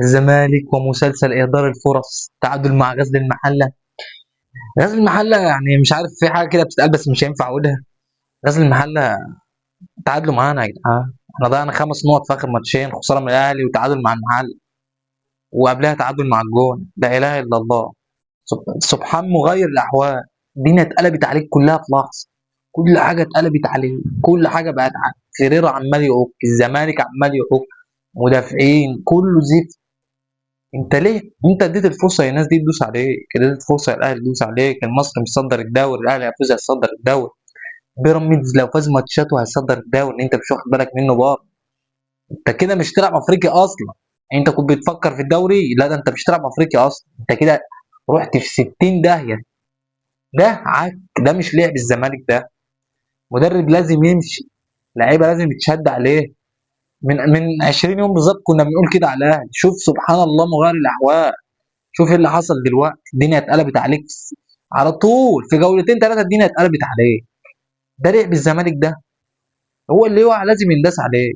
الزمالك ومسلسل إهدار الفرص، تعادل مع غزل المحلة. غزل المحلة يعني مش عارف، في حاجة كده بتتقال بس مش هينفع أقولها. غزل المحلة تعادلوا معانا يا جدعان. احنا ضيعنا 5 نقط في آخر ماتشين، خسارة من الأهلي وتعادل مع المحل، وقبلها تعادل مع الجون. لا إله إلا الله. سبحان مغير الأحوال. الدنيا اتقلبت عليك كلها في لحظة. كل حاجة اتقلبت عليك، كل حاجة بقت فريرة عمال يعك، الزمالك عمال يعك، مدافعين كله زفت. انت ليه؟ انت اديت الفرصه للناس دي تدوس عليك، اديت الفرصه للاهلي يدوس عليك. المصري مصدر الدوري، الاهلي هيفوز هيصدر الدوري. بيراميدز لو فاز ماتشاته هيصدر الدوري، انت مش واخد بالك منه برضه. انت كده مش تلعب افريقيا اصلا. انت كنت بتفكر في الدوري، لا ده انت مش تلعب افريقيا اصلا، انت كده رحت في 60 داهيه. ده عك، ده مش لعب الزمالك ده. مدرب لازم يمشي، لعيبه لازم يتشد عليه. من 20 يوم بالظبط كنا بنقول كده على الاهلي. شوف سبحان الله مغير الاحوال. شوف ايه اللي حصل دلوقتي، الدنيا اتقلبت عليك على طول في جولتين ثلاثه، الدنيا اتقلبت عليه. ده لعب الزمالك ده، هو اللي يقع لازم ينداس عليه.